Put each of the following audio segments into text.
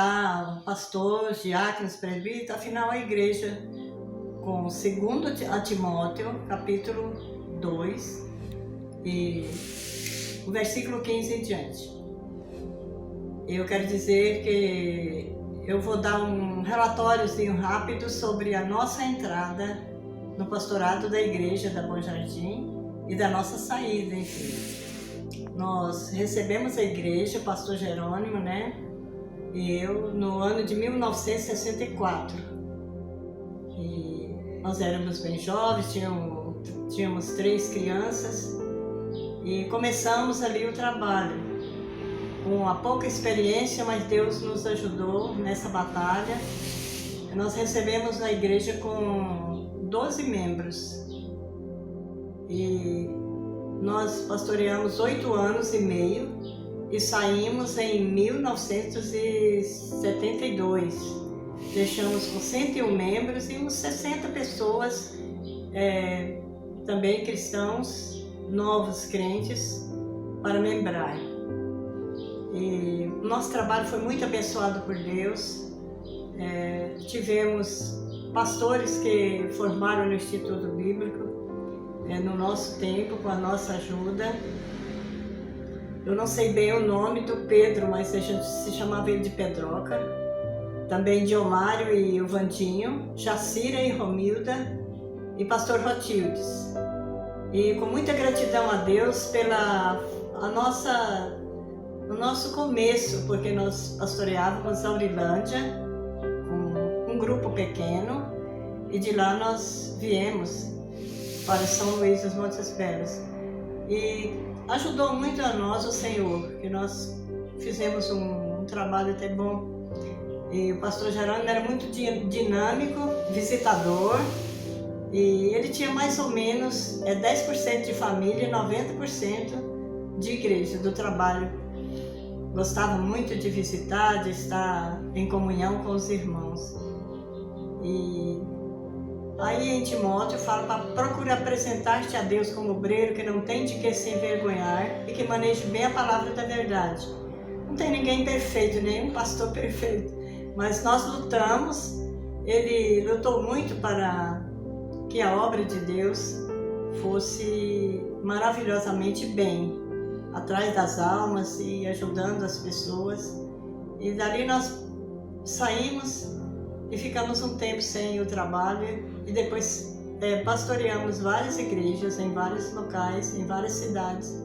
cumprimentar pastores, diáconos, presbíteros, afinal a igreja, com 2 a Timóteo, capítulo 2, e o versículo 15 em diante. Eu quero dizer que eu vou dar um relatóriozinho rápido sobre a nossa entrada no pastorado da igreja da Bom Jardim e da nossa saída, enfim. Nós recebemos a igreja, o pastor Jerônimo, e eu, no ano de 1964. E nós éramos bem jovens, tínhamos 3 crianças e começamos ali o trabalho. Com a pouca experiência, mas Deus nos ajudou nessa batalha. Nós recebemos a igreja com 12 membros e nós pastoreamos 8 anos e meio e saímos em 1972. Deixamos com 101 membros e uns 60 pessoas, também cristãos, novos crentes, para membrar. E o nosso trabalho foi muito abençoado por Deus. Tivemos pastores que formaram no Instituto Bíblico no nosso tempo, com a nossa ajuda. Eu não sei bem o nome do Pedro, mas a gente se chamava ele de Pedroca. Também Diomário e o Vandinho, Jacira e Romilda e pastor Rotildes. E com muita gratidão a Deus o nosso começo, porque nós pastoreávamos a Aurilândia, com um grupo pequeno, e de lá nós viemos para São Luís dos Montes Belos. E ajudou muito a nós o Senhor, que nós fizemos um trabalho até bom. E o pastor Jerônimo era muito dinâmico, visitador, e ele tinha mais ou menos 10% de família e 90% de igreja, do trabalho. Gostava muito de visitar, de estar em comunhão com os irmãos. E aí em Timóteo fala para procurar apresentar-te a Deus como obreiro que não tem de que se envergonhar e que maneje bem a palavra da verdade. Não tem ninguém perfeito, nenhum pastor perfeito, mas nós lutamos. Ele lutou muito para que a obra de Deus fosse maravilhosamente bem, atrás das almas e ajudando as pessoas. E dali nós saímos e ficamos um tempo sem o trabalho e depois pastoreamos várias igrejas em vários locais, em várias cidades.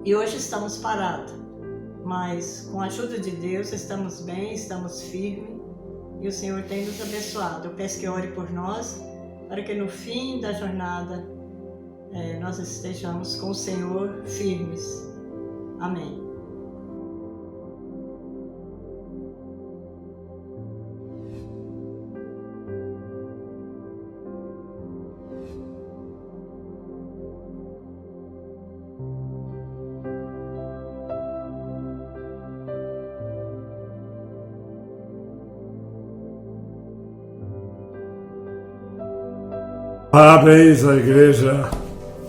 E hoje estamos parados, mas com a ajuda de Deus estamos bem, estamos firmes e o Senhor tem nos abençoado. Eu peço que ore por nós, para que no fim da jornada nós estejamos com o Senhor firmes. Amém. Parabéns à Igreja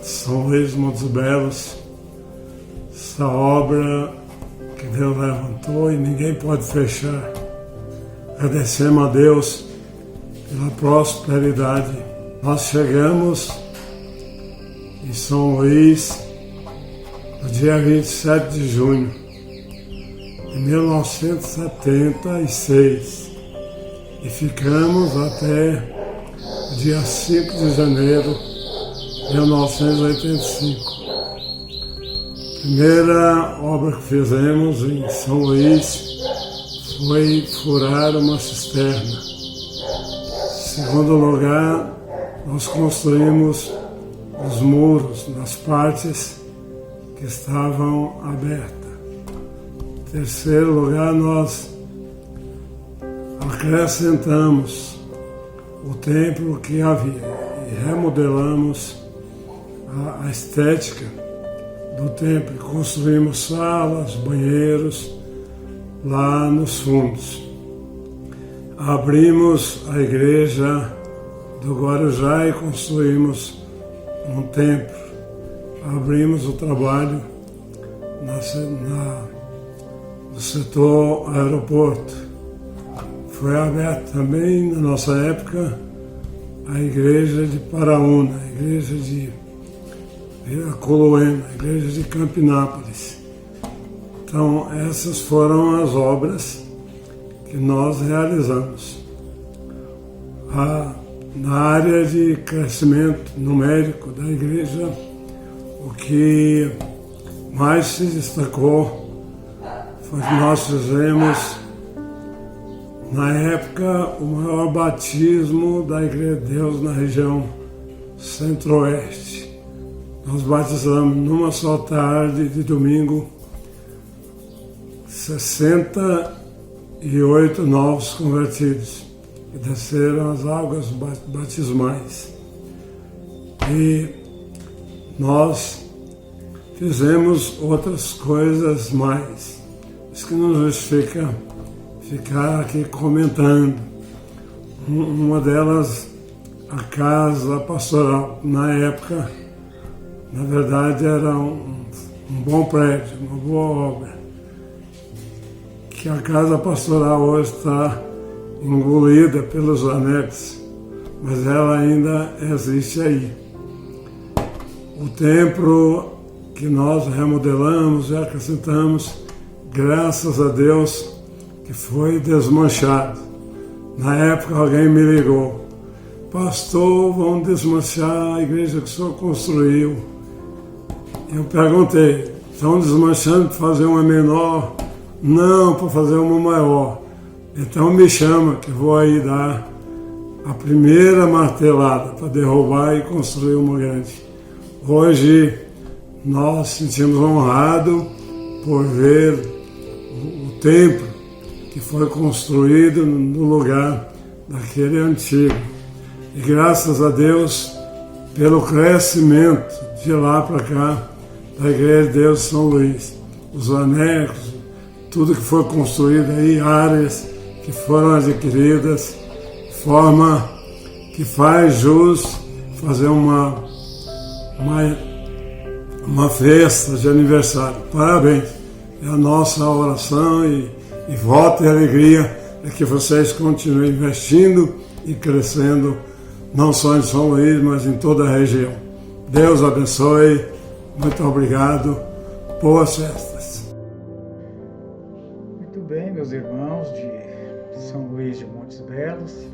de São Luís dos Montes Belos, essa obra que Deus levantou e ninguém pode fechar. Agradecemos a Deus pela prosperidade. Nós chegamos em São Luís no dia 27 de junho de 1976 e ficamos até dia 5 de janeiro de 1985. A primeira obra que fizemos em São Luís foi furar uma cisterna. Em segundo lugar, nós construímos os muros nas partes que estavam abertas. Em terceiro lugar, nós acrescentamos o templo que havia e remodelamos a estética do templo. Construímos salas, banheiros lá nos fundos. Abrimos a igreja do Guarujá e construímos um templo. Abrimos o trabalho no setor aeroporto. foi aberta também, na nossa época, a igreja de Paraúna, a igreja de Coloema, a igreja de Campinápolis. Então, essas foram as obras que nós realizamos. Na área de crescimento numérico da igreja, o que mais se destacou foi que nós fizemos, na época, o maior batismo da Igreja de Deus na região centro-oeste. Nós batizamos numa só tarde de domingo 68 novos convertidos que desceram as águas batismais. E nós fizemos outras coisas mais. Isso que não justifica ficar aqui comentando. Uma delas, a casa pastoral. Na época, na verdade, era um bom prédio, uma boa obra. Que a casa pastoral hoje está engolida pelos anexos, mas ela ainda existe aí. O templo que nós remodelamos e acrescentamos, graças a Deus, que foi desmanchado. Na época alguém me ligou: pastor, vão desmanchar a igreja que o senhor construiu. Eu perguntei: estão desmanchando para fazer uma menor? Não, para fazer uma maior. Então me chama que vou aí dar a primeira martelada para derrubar e construir uma grande. Hoje nós sentimos honrados por ver o templo que foi construído no lugar daquele antigo. E graças a Deus pelo crescimento de lá para cá da Igreja de Deus São Luís. Os anexos, tudo que foi construído aí, áreas que foram adquiridas, forma que faz jus fazer uma festa de aniversário. Parabéns! É a nossa oração e voto e alegria é que vocês continuem investindo e crescendo, não só em São Luís, mas em toda a região. Deus abençoe, muito obrigado, boas festas. Muito bem, meus irmãos de São Luís de Montes Belos,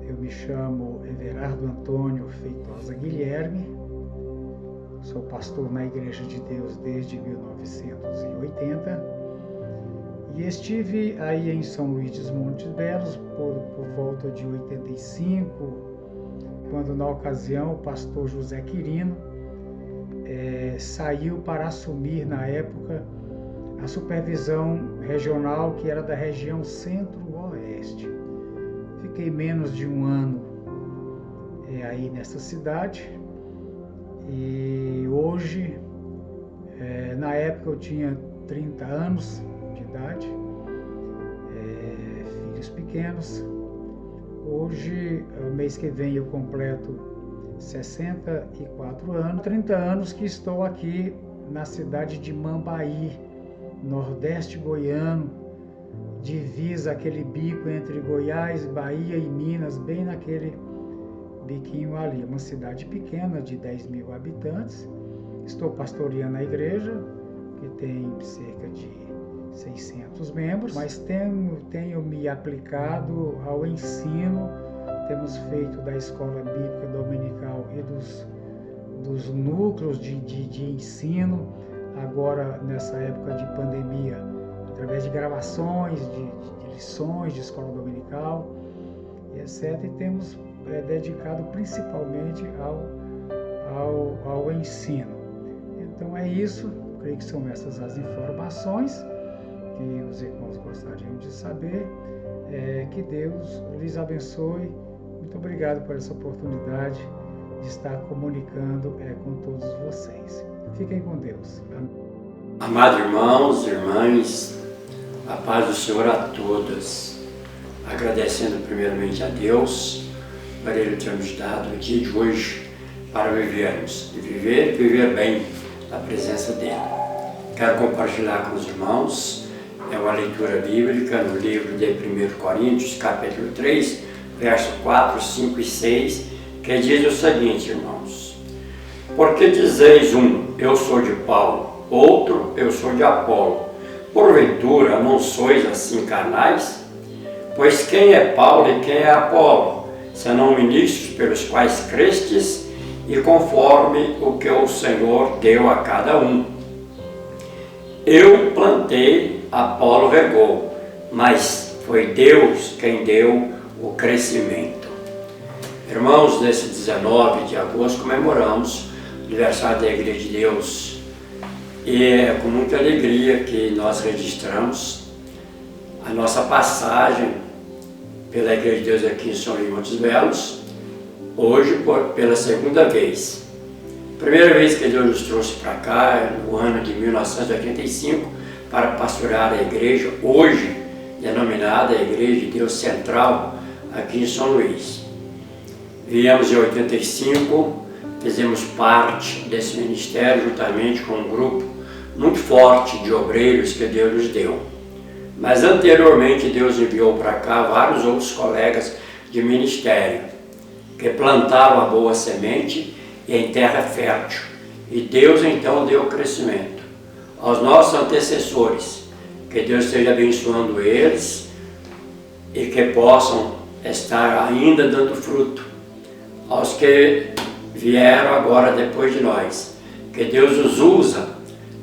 eu me chamo Everardo Antônio Feitosa Guilherme, sou pastor na Igreja de Deus desde 1980 e estive aí em São Luís de Montes Belos por volta de 85, quando na ocasião o pastor José Quirino saiu para assumir na época a supervisão regional que era da região centro-oeste. Fiquei menos de um ano aí nessa cidade e hoje, na época eu tinha 30 anos de idade, filhos pequenos. Hoje, mês que vem eu completo 64 anos, 30 anos que estou aqui na cidade de Mambaí, nordeste goiano, divisa aquele bico entre Goiás, Bahia e Minas, bem naquele biquinho ali. Uma cidade pequena de 10 mil habitantes. Estou pastoreando a igreja, que tem cerca de 600 membros, mas tenho me aplicado ao ensino. Temos feito da escola bíblica dominical e dos núcleos de ensino, agora nessa época de pandemia, através de gravações, de lições de escola dominical, etc. E temos dedicado principalmente ao ensino. Então é isso, creio que são essas as informações que os irmãos gostariam de saber. Que Deus lhes abençoe. Muito obrigado por essa oportunidade de estar comunicando com todos vocês. Fiquem com Deus. Amém. Amados irmãos e irmãs, a paz do Senhor a todas. Agradecendo primeiramente a Deus por Ele ter nos dado o dia de hoje para vivermos, e viver bem na presença dEle. Quero compartilhar com os irmãos é uma leitura bíblica no livro de 1 Coríntios, capítulo 3, verso 4, 5 e 6, que diz o seguinte, irmãos: porque dizeis um, eu sou de Paulo, outro, eu sou de Apolo, porventura não sois assim carnais? Pois quem é Paulo e quem é Apolo, senão ministros pelos quais crestes, e conforme o que o Senhor deu a cada um. Eu plantei, Apolo regou, mas foi Deus quem deu o crescimento. Irmãos, nesse 19 de agosto comemoramos o aniversário da Igreja de Deus, e é com muita alegria que nós registramos a nossa passagem pela Igreja de Deus aqui em São Luís Montes Belos, hoje pela segunda vez. Primeira vez que Deus nos trouxe para cá, no ano de 1985, para pastorear a igreja, hoje denominada Igreja de Deus Central, aqui em São Luís. Viemos em 85, fizemos parte desse ministério juntamente com um grupo muito forte de obreiros que Deus nos deu. Mas anteriormente Deus enviou para cá vários outros colegas de ministério que plantaram a boa semente em terra fértil, e Deus então deu crescimento aos nossos antecessores. Que Deus esteja abençoando eles e que possam estar ainda dando fruto aos que vieram agora depois de nós. Que Deus os usa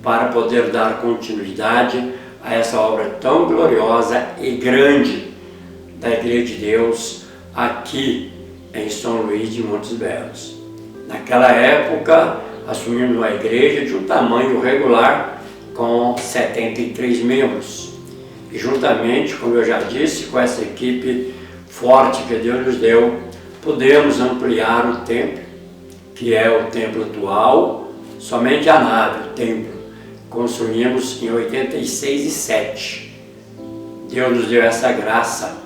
para poder dar continuidade a essa obra tão gloriosa e grande da Igreja de Deus aqui em São Luís de Montes Belos. Naquela época, assumimos uma igreja de um tamanho regular com 73 membros. E juntamente, como eu já disse, com essa equipe forte que Deus nos deu, pudemos ampliar o templo, que é o templo atual, somente a nave, o templo. Construímos em 86 e 7. Deus nos deu essa graça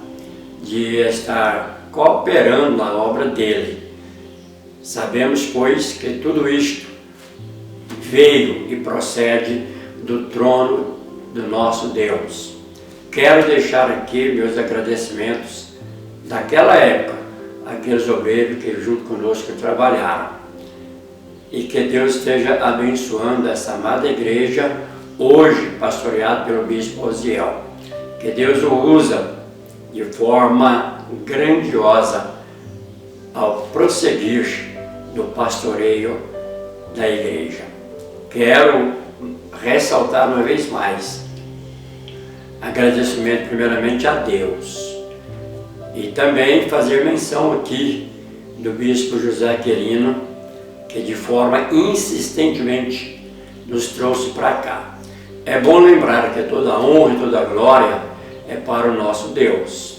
de estar cooperando na obra dele. Sabemos, pois, que tudo isto veio e procede do trono do nosso Deus. Quero deixar aqui meus agradecimentos daquela época, aqueles obreiros que junto conosco trabalharam. E que Deus esteja abençoando essa amada igreja, hoje pastoreada pelo bispo Osiel. Que Deus o usa de forma grandiosa ao prosseguir do pastoreio da igreja. Quero ressaltar uma vez mais agradecimento primeiramente a Deus, e também fazer menção aqui do bispo José Querino, que de forma insistentemente nos trouxe para cá. É bom lembrar que toda a honra e toda a glória é para o nosso Deus.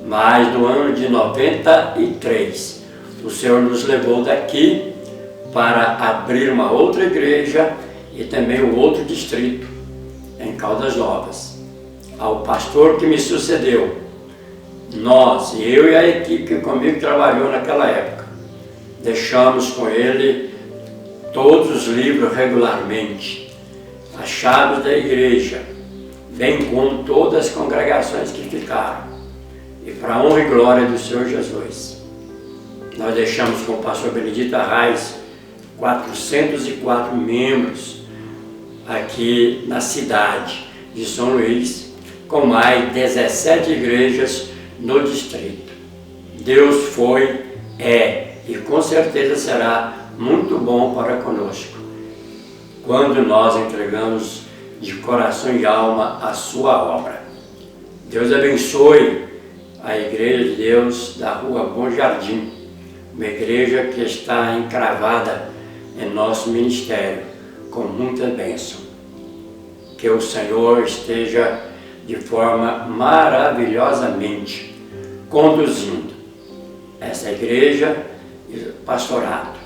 Mas no ano de 93, o Senhor nos levou daqui para abrir uma outra igreja e também um outro distrito em Caldas Novas. Ao pastor que me sucedeu, nós, eu e a equipe que comigo trabalhou naquela época, deixamos com ele todos os livros regularmente, as chaves da igreja, bem como todas as congregações que ficaram. E para a honra e glória do Senhor Jesus, nós deixamos com o pastor Benedito Arraes 404 membros aqui na cidade de São Luís, com mais 17 igrejas no distrito. Deus foi, é e com certeza será muito bom para conosco, quando nós entregamos de coração e alma a sua obra. Deus abençoe a Igreja de Deus da Rua Bom Jardim, uma igreja que está encravada em nosso ministério, com muita bênção. Que o Senhor esteja de forma maravilhosamente conduzindo essa igreja e pastorado.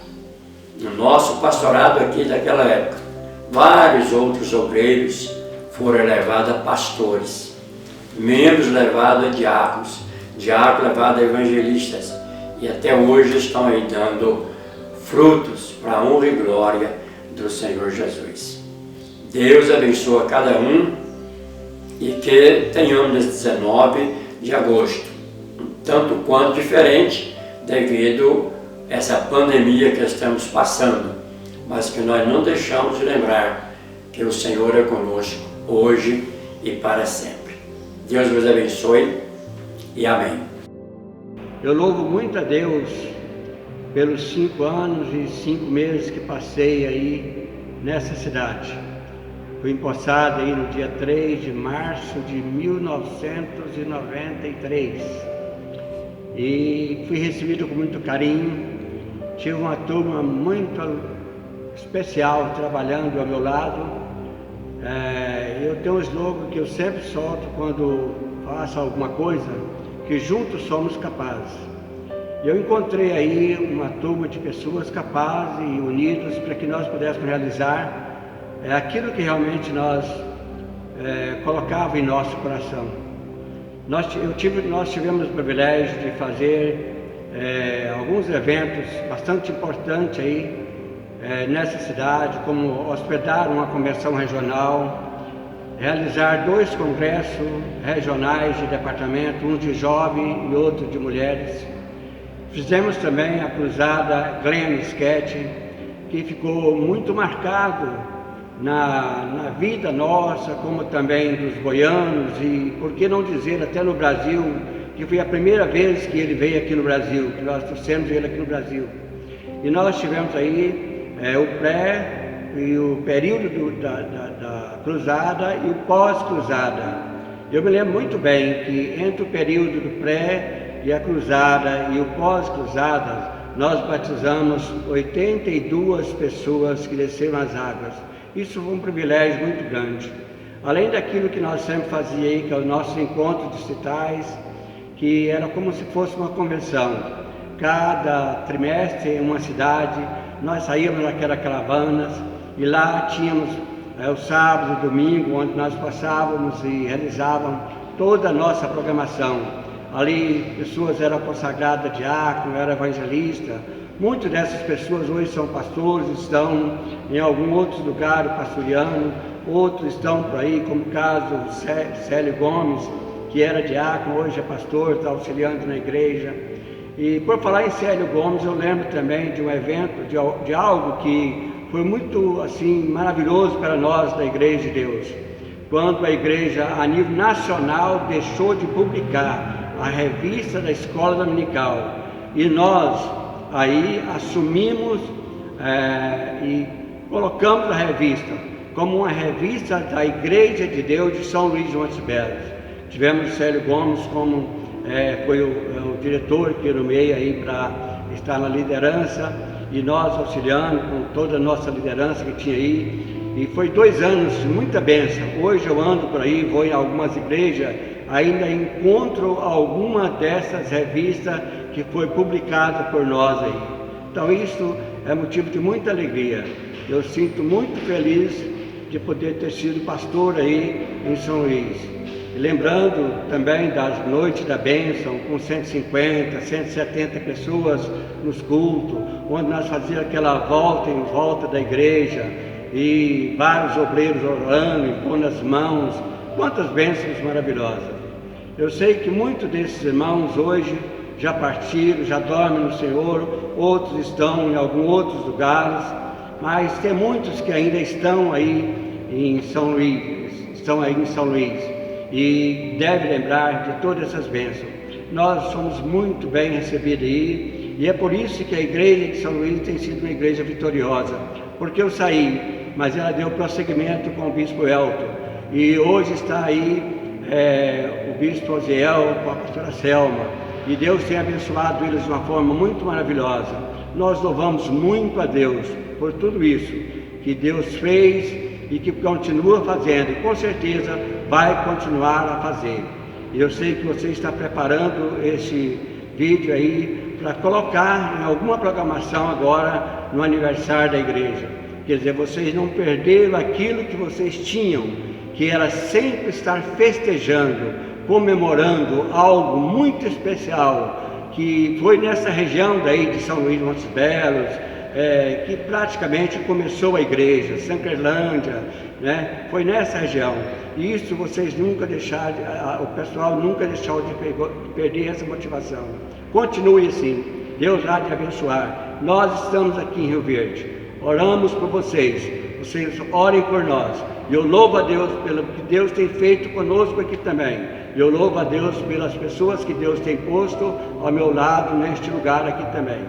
No nosso pastorado aqui daquela época, vários outros obreiros foram elevados a pastores, membros levados a diáconos, diáconos levados a evangelistas, e até hoje estão aí dando frutos para a honra e glória do Senhor Jesus. Deus abençoe a cada um e que tenhamos nesse 19 de agosto, tanto quanto diferente devido a essa pandemia que estamos passando, mas que nós não deixamos de lembrar que o Senhor é conosco hoje e para sempre. Deus vos abençoe e amém. Eu louvo muito a Deus pelos 5 anos e 5 meses que passei aí nessa cidade. Fui empossado aí no dia 3 de março de 1993 e fui recebido com muito carinho. Tive uma turma muito especial trabalhando ao meu lado. Eu tenho um slogan que eu sempre solto quando faço alguma coisa, que juntos somos capazes. Eu encontrei aí uma turma de pessoas capazes e unidas para que nós pudéssemos realizar aquilo que realmente nós colocava em nosso coração. Nós tivemos o privilégio de fazer alguns eventos bastante importantes aí nessa cidade, como hospedar uma convenção regional, realizar 2 congressos regionais de departamento, um de jovem e outro de mulheres. Fizemos também a cruzada Glenn Sketch, que ficou muito marcado na vida nossa, como também dos goianos, e por que não dizer até no Brasil, que foi a primeira vez que ele veio aqui no Brasil, que nós trouxemos ele aqui no Brasil. E nós tivemos aí o pré e o período da cruzada e o pós-cruzada. Eu me lembro muito bem que entre o período do pré e a cruzada e o pós-cruzada, nós batizamos 82 pessoas que desceram as águas. Isso foi um privilégio muito grande. Além daquilo que nós sempre fazíamos aí, que é o nosso encontro distritais, que era como se fosse uma convenção. Cada trimestre em uma cidade, nós saíamos naquelas caravanas e lá tínhamos o sábado e domingo, onde nós passávamos e realizávamos toda a nossa programação. Ali pessoas eram consagradas diácono, eram evangelista. Muitas dessas pessoas hoje são pastores, estão em algum outro lugar pastoreando, outros estão por aí, como o caso do Célio Gomes, que era diácono, hoje é pastor, está auxiliando na igreja. E por falar em Célio Gomes, eu lembro também de um evento, de algo que foi muito assim maravilhoso para nós da Igreja de Deus. Quando a igreja a nível nacional deixou de publicar a revista da Escola Dominical, e nós aí assumimos e colocamos a revista como uma revista da Igreja de Deus de São Luís de Montes Belos. Tivemos Célio Gomes como foi o diretor que eu nomeei aí para estar na liderança, e nós auxiliando com toda a nossa liderança que tinha aí. E foi 2 anos de muita bênção. Hoje eu ando por aí, vou em algumas igrejas, ainda encontro alguma dessas revistas que foi publicada por nós aí. Então isso é motivo de muita alegria. Eu sinto muito feliz de poder ter sido pastor aí em São Luís. E lembrando também das noites da bênção, com 150, 170 pessoas nos cultos, onde nós fazíamos aquela volta em volta da igreja, e vários obreiros orando, impondo as mãos. Quantas bênçãos maravilhosas! Eu sei que muitos desses irmãos hoje já partiram, já dormem no Senhor, outros estão em alguns outros lugares, mas tem muitos que ainda estão aí em São Luís, e deve lembrar de todas essas bênçãos. Nós somos muito bem recebidos aí, e é por isso que a igreja de São Luís tem sido uma igreja vitoriosa, porque eu saí, mas ela deu prosseguimento com o bispo Elton, e hoje está aí o bispo Oziel com a pastora Selma, e Deus tem abençoado eles de uma forma muito maravilhosa. Nós louvamos muito a Deus por tudo isso que Deus fez e que continua fazendo, e com certeza vai continuar a fazer. E eu sei que você está preparando esse vídeo aí para colocar em alguma programação agora no aniversário da igreja. Quer dizer, vocês não perderam aquilo que vocês tinham, que era sempre estar festejando, comemorando algo muito especial, que foi nessa região daí de São Luís de Montes Belos, que praticamente começou a igreja, Sankerlândia, né? Foi nessa região. E isso vocês nunca deixaram, o pessoal nunca deixou de perder essa motivação. Continue assim, Deus há de abençoar. Nós estamos aqui em Rio Verde, oramos por vocês orem por nós. E eu louvo a Deus pelo que Deus tem feito conosco aqui também. Eu louvo a Deus pelas pessoas que Deus tem posto ao meu lado neste lugar aqui também.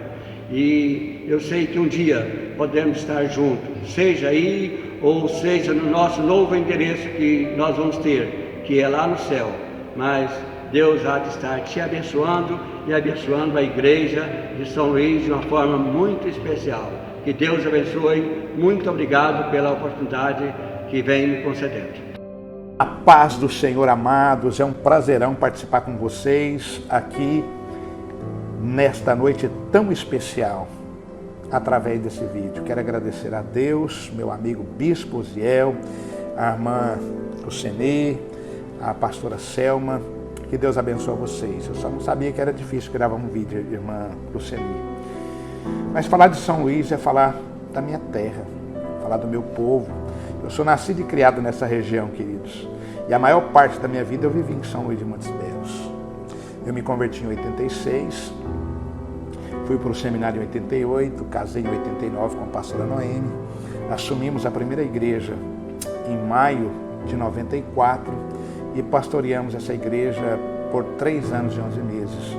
E eu sei que um dia podemos estar juntos, seja aí ou seja no nosso novo endereço que nós vamos ter, que é lá no céu. Mas Deus há de estar te abençoando e abençoando a igreja de São Luís de uma forma muito especial. Que Deus abençoe. Muito obrigado pela oportunidade que vem me concedendo. A paz do Senhor, amados, é um prazerão participar com vocês aqui nesta noite tão especial através desse vídeo. Quero agradecer a Deus, meu amigo Bispo Osiel, a irmã Luceni, a pastora Selma. Que Deus abençoe vocês. Eu só não sabia que era difícil gravar um vídeo, irmã Luceni. Mas falar de São Luís é falar da minha terra, falar do meu povo. Eu sou nascido e criado nessa região, queridos. E a maior parte da minha vida eu vivi em São Luís de Montes Belos. Eu me converti em 86, fui para o seminário em 88, casei em 89 com a pastora Noemi. Assumimos a primeira igreja em maio de 94 e pastoreamos essa igreja por 3 anos e 11 meses,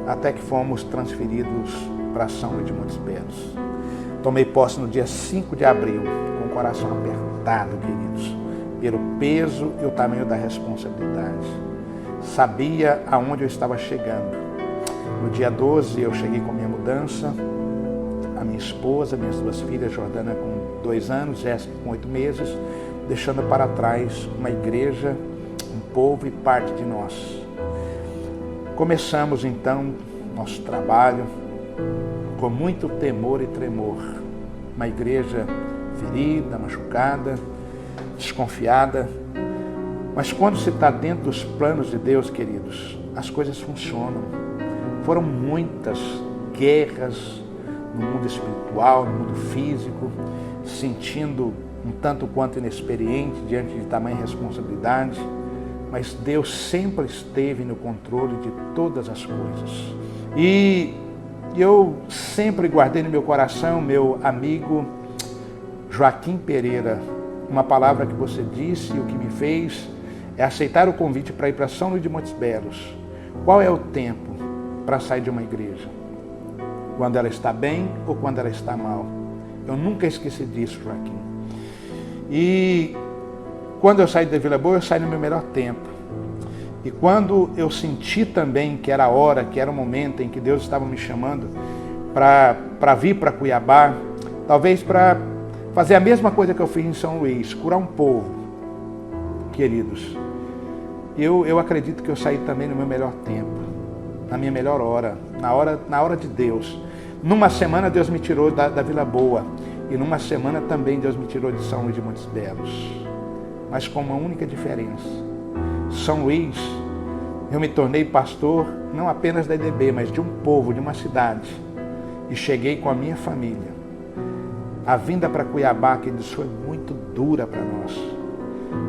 até que fomos transferidos para São Luís de Montes Belos. Tomei posse no dia 5 de abril, com o coração apertado, queridos, pelo peso e o tamanho da responsabilidade. Sabia aonde eu estava chegando. No dia 12 eu cheguei com minha mudança, a minha esposa, minhas 2 filhas, Jordana com 2 anos, Jéssica com 8 meses, deixando para trás uma igreja, um povo e parte de nós. Começamos então nosso trabalho com muito temor e tremor. Uma igreja ferida, machucada, desconfiada. Mas quando se está dentro dos planos de Deus, queridos, as coisas funcionam. Foram muitas guerras no mundo espiritual, no mundo físico, sentindo um tanto quanto inexperiente diante de tamanha responsabilidade, mas Deus sempre esteve no controle de todas as coisas. E eu sempre guardei no meu coração, meu amigo Joaquim Pereira, uma palavra que você disse e o que me fez é aceitar o convite para ir para São Luís de Montes Belos. Qual é o tempo para sair de uma igreja? Quando ela está bem ou quando ela está mal? Eu nunca esqueci disso, Joaquim. E quando eu saí da Vila Boa, eu saí no meu melhor tempo. E quando eu senti também que era a hora, que era o momento em que Deus estava me chamando para vir para Cuiabá, talvez para fazer a mesma coisa que eu fiz em São Luís, curar um povo, queridos, eu acredito que eu saí também no meu melhor tempo, na minha melhor hora, na hora de Deus. Numa semana Deus me tirou da Vila Boa, e numa semana também Deus me tirou de São Luís de Montes Belos, mas com uma única diferença. São Luís, eu me tornei pastor não apenas da IDB, mas de um povo, de uma cidade. E cheguei com a minha família. A vinda para Cuiabá, que foi muito dura para nós.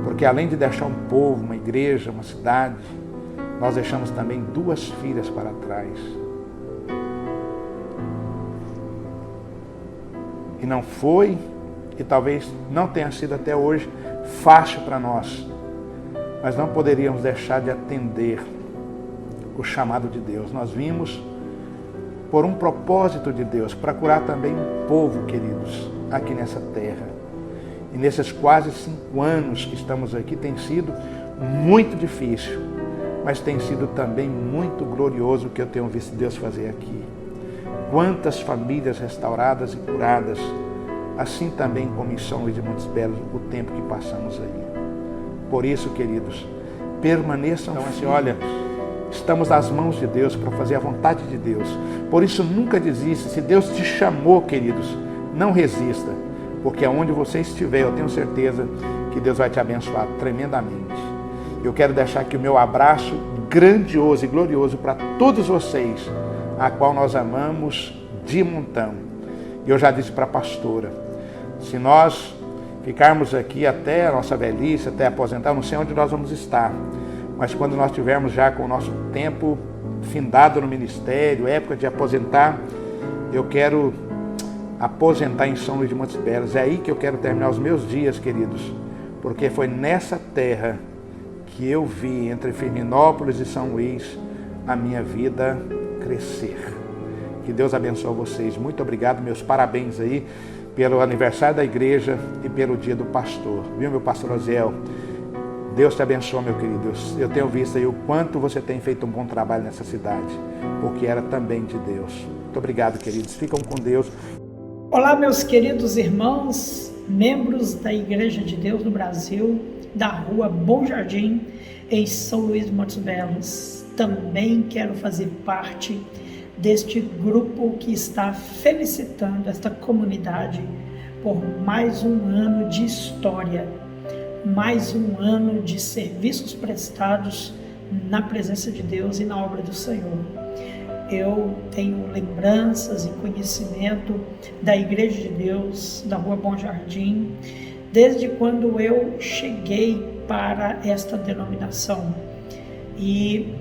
Porque além de deixar um povo, uma igreja, uma cidade, nós deixamos também 2 filhas para trás. E não foi, e talvez não tenha sido até hoje, fácil para nós. Mas não poderíamos deixar de atender o chamado de Deus. Nós vimos por um propósito de Deus, para curar também um povo, queridos, aqui nessa terra. E nesses quase 5 anos que estamos aqui, tem sido muito difícil, mas tem sido também muito glorioso o que eu tenho visto Deus fazer aqui. Quantas famílias restauradas e curadas, assim também como em São Luís de Montes Belos, o tempo que passamos aí. Por isso, queridos, permaneçam assim, olha, estamos nas mãos de Deus para fazer a vontade de Deus. Por isso, nunca desista. Se Deus te chamou, queridos, não resista, porque aonde você estiver, eu tenho certeza que Deus vai te abençoar tremendamente. Eu quero deixar aqui o meu abraço grandioso e glorioso para todos vocês, a qual nós amamos de montão. Eu já disse para a pastora, se nós ficarmos aqui até a nossa velhice, até aposentar, não sei onde nós vamos estar, mas quando nós tivermos já com o nosso tempo findado no ministério, época de aposentar, eu quero aposentar em São Luís de Montes Belos. É aí que eu quero terminar os meus dias, queridos, porque foi nessa terra que eu vi, entre Firminópolis e São Luís, a minha vida crescer. Que Deus abençoe vocês. Muito obrigado, meus parabéns aí pelo aniversário da igreja e pelo dia do pastor. Viu, meu pastor Osiel? Deus te abençoe, meu querido. Eu tenho visto aí o quanto você tem feito um bom trabalho nessa cidade, porque era também de Deus. Muito obrigado, queridos. Ficam com Deus. Olá, meus queridos irmãos, membros da Igreja de Deus no Brasil, da Rua Bom Jardim, em São Luís de Montes Belos. Também quero fazer parte deste grupo que está felicitando esta comunidade por mais um ano de história, mais um ano de serviços prestados na presença de Deus e na obra do Senhor. Eu tenho lembranças e conhecimento da Igreja de Deus, da Rua Bom Jardim, desde quando eu cheguei para esta denominação. E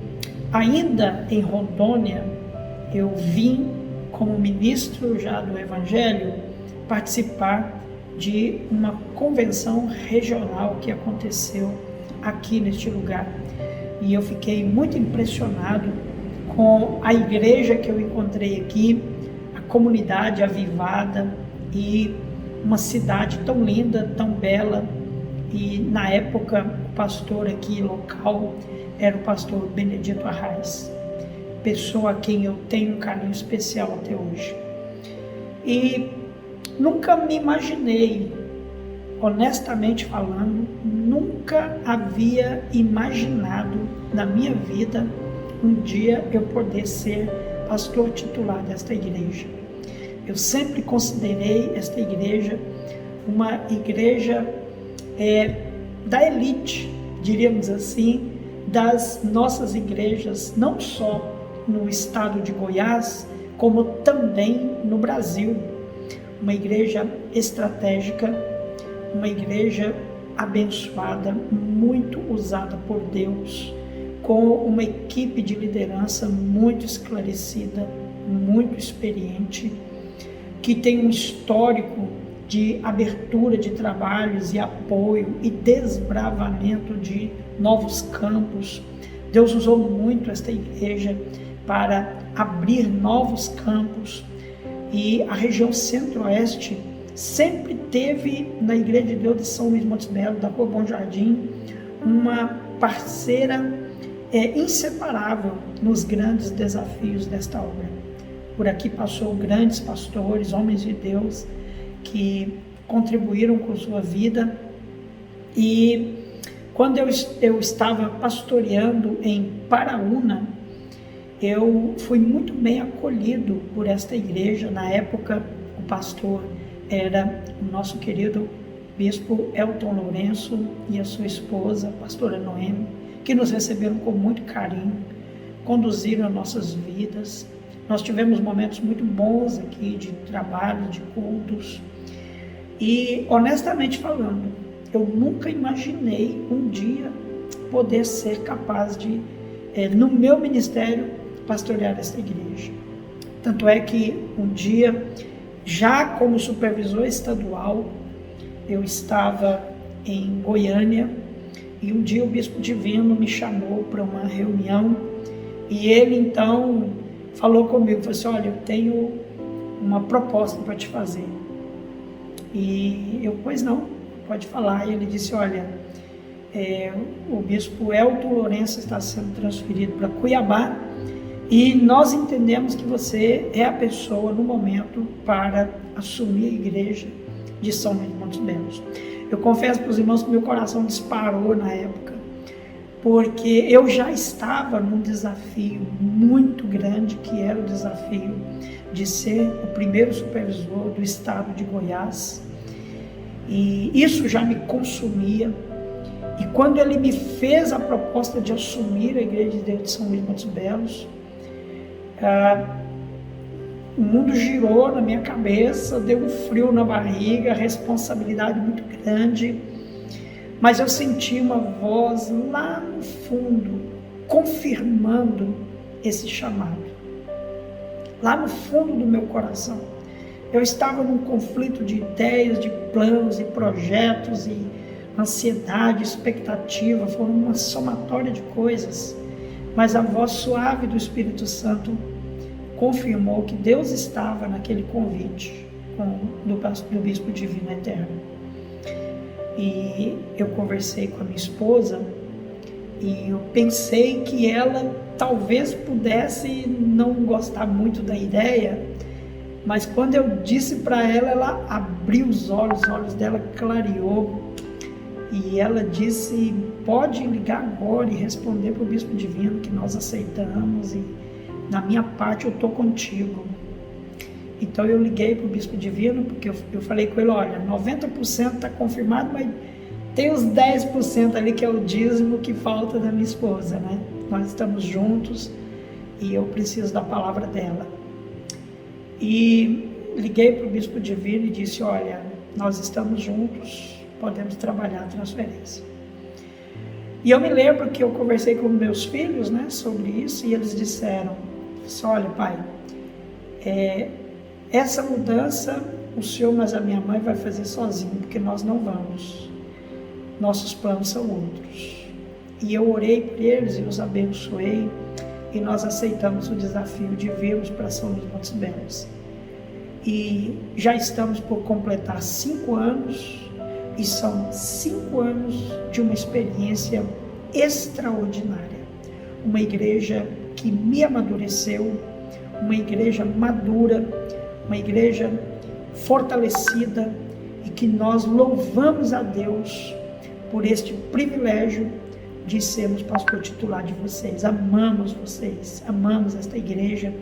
ainda em Rondônia, eu vim como ministro já do Evangelho participar de uma convenção regional que aconteceu aqui neste lugar. E eu fiquei muito impressionado com a igreja que eu encontrei aqui, a comunidade avivada e uma cidade tão linda, tão bela. E na época o pastor aqui local era o pastor Benedito Arraes, pessoa a quem eu tenho um carinho especial até hoje. E nunca me imaginei, honestamente falando, nunca havia imaginado na minha vida um dia eu poder ser pastor titular desta igreja. Eu sempre considerei esta igreja uma igreja da elite, diríamos assim, das nossas igrejas, não só no estado de Goiás, como também no Brasil. Uma igreja estratégica, uma igreja abençoada, muito usada por Deus, com uma equipe de liderança muito esclarecida, muito experiente, que tem um histórico de abertura de trabalhos e apoio e desbravamento de novos campos. Deus usou muito esta igreja para abrir novos campos, e a região centro-oeste sempre teve na Igreja de Deus de São Luís de Montes Belos, da Rua Bom Jardim, uma parceira inseparável nos grandes desafios desta obra. Por aqui passou grandes pastores, homens de Deus, que contribuíram com sua vida. E quando eu estava pastoreando em Paraúna, eu fui muito bem acolhido por esta igreja. Na época, o pastor era o nosso querido bispo Elton Lourenço e a sua esposa, a pastora Noemi, que nos receberam com muito carinho, conduziram as nossas vidas. Nós tivemos momentos muito bons aqui de trabalho, de cultos. E, honestamente falando, eu nunca imaginei um dia poder ser capaz de, no meu ministério, pastorear esta igreja. Tanto é que um dia, já como supervisor estadual, eu estava em Goiânia, e um dia o bispo Divino me chamou para uma reunião, e ele então falou comigo, falou assim: olha, eu tenho uma proposta para te fazer. E eu, pois não, pode falar. E ele disse: olha, o bispo Elton Lourenço está sendo transferido para Cuiabá, e nós entendemos que você é a pessoa no momento para assumir a igreja de São Luís de Montes Belos. Eu confesso para os irmãos que meu coração disparou na época, porque eu já estava num desafio muito grande, que era o desafio de ser o primeiro supervisor do estado de Goiás, e isso já me consumia. E quando ele me fez a proposta de assumir a Igreja de Deus de São Luís de Montes Belos, o mundo girou na minha cabeça, deu um frio na barriga, responsabilidade muito grande, mas eu senti uma voz lá no fundo, confirmando esse chamado. Lá no fundo do meu coração. Eu estava num conflito de ideias, de planos e projetos e ansiedade, expectativa, foram uma somatória de coisas, mas a voz suave do Espírito Santo confirmou que Deus estava naquele convite do Bispo Divino Eterno. E eu conversei com a minha esposa e eu pensei que ela talvez pudesse não gostar muito da ideia, mas quando eu disse para ela, ela abriu os olhos dela clareou e ela disse: pode ligar agora e responder para o Bispo Divino que nós aceitamos e na minha parte eu estou contigo. Então eu liguei para o Bispo Divino, porque eu falei com ele: olha, 90% está confirmado, mas tem os 10% ali que é o dízimo que falta da minha esposa, né? Nós estamos juntos e eu preciso da palavra dela. E liguei para o Bispo Divino e disse: olha, nós estamos juntos, podemos trabalhar a transferência. E eu me lembro que eu conversei com meus filhos, né, sobre isso, e eles disseram: olha, pai, essa mudança o senhor, mas a minha mãe vai fazer sozinho, porque nós não vamos. Nossos planos são outros. E eu orei por eles e os abençoei, e nós aceitamos o desafio de virmos para São Luís Montes Belos. E já estamos por completar 5 anos, e são 5 anos de uma experiência extraordinária. Uma igreja que me amadureceu, uma igreja madura, uma igreja fortalecida, e que nós louvamos a Deus por este privilégio de sermos pastor titular de vocês. Amamos vocês, amamos esta igreja,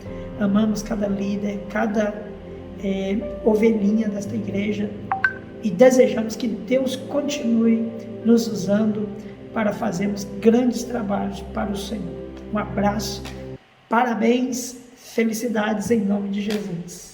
amamos cada líder, cada ovelhinha desta igreja, e desejamos que Deus continue nos usando para fazermos grandes trabalhos para o Senhor. Um abraço, parabéns, felicidades em nome de Jesus.